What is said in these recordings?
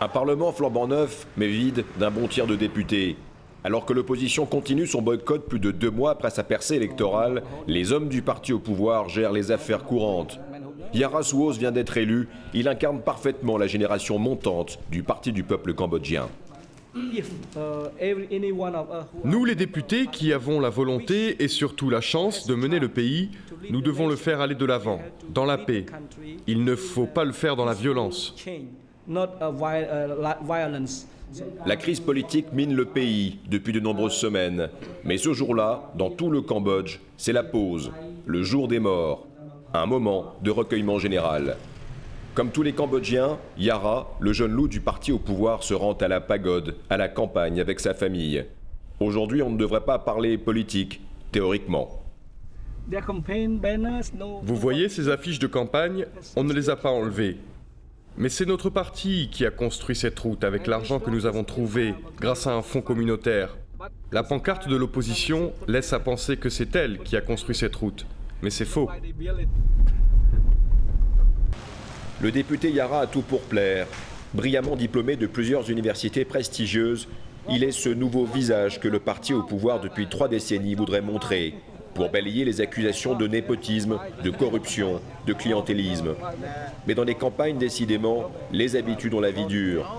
Un parlement flambant neuf, mais vide d'un bon tiers de députés. Alors que l'opposition continue son boycott plus de 2 mois après sa percée électorale, les hommes du parti au pouvoir gèrent les affaires courantes. Yara Suos vient d'être élu, il incarne parfaitement la génération montante du Parti du peuple cambodgien. Nous, les députés qui avons la volonté et surtout la chance de mener le pays, nous devons le faire aller de l'avant, dans la paix. Il ne faut pas le faire dans la violence. La crise politique mine le pays depuis de nombreuses semaines. Mais ce jour-là, dans tout le Cambodge, c'est la pause, le jour des morts. Un moment de recueillement général. Comme tous les Cambodgiens, Yara, le jeune loup du parti au pouvoir, se rend à la pagode, à la campagne avec sa famille. Aujourd'hui, on ne devrait pas parler politique, théoriquement. Vous voyez ces affiches de campagne, on ne les a pas enlevées. Mais c'est notre parti qui a construit cette route avec l'argent que nous avons trouvé grâce à un fonds communautaire. La pancarte de l'opposition laisse à penser que c'est elle qui a construit cette route. Mais c'est faux. Le député Yara a tout pour plaire. Brillamment diplômé de plusieurs universités prestigieuses, il est ce nouveau visage que le parti au pouvoir depuis 3 décennies voudrait montrer, pour balayer les accusations de népotisme, de corruption, de clientélisme. Mais dans les campagnes, décidément, les habitudes ont la vie dure.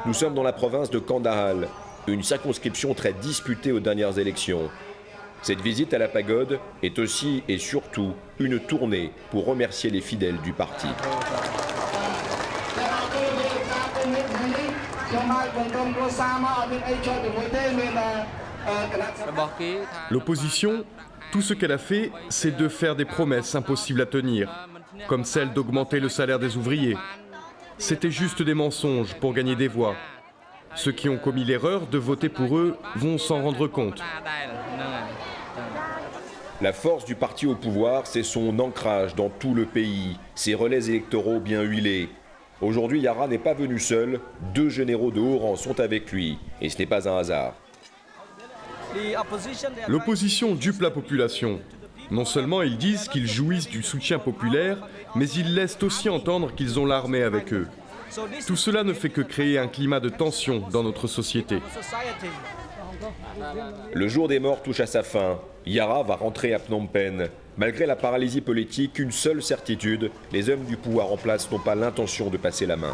Nous sommes dans la province de Kandahar, une circonscription très disputée aux dernières élections. Cette visite à la pagode est aussi et surtout une tournée pour remercier les fidèles du parti. L'opposition, tout ce qu'elle a fait, c'est de faire des promesses impossibles à tenir, comme celle d'augmenter le salaire des ouvriers. C'était juste des mensonges pour gagner des voix. Ceux qui ont commis l'erreur de voter pour eux vont s'en rendre compte. La force du parti au pouvoir, c'est son ancrage dans tout le pays, ses relais électoraux bien huilés. Aujourd'hui, Yara n'est pas venu seul, 2 généraux de haut rang sont avec lui, et ce n'est pas un hasard. L'opposition dupe la population. Non seulement ils disent qu'ils jouissent du soutien populaire, mais ils laissent aussi entendre qu'ils ont l'armée avec eux. Tout cela ne fait que créer un climat de tension dans notre société. Le jour des morts touche à sa fin. Yara va rentrer à Phnom Penh. Malgré la paralysie politique, une seule certitude, les hommes du pouvoir en place n'ont pas l'intention de passer la main.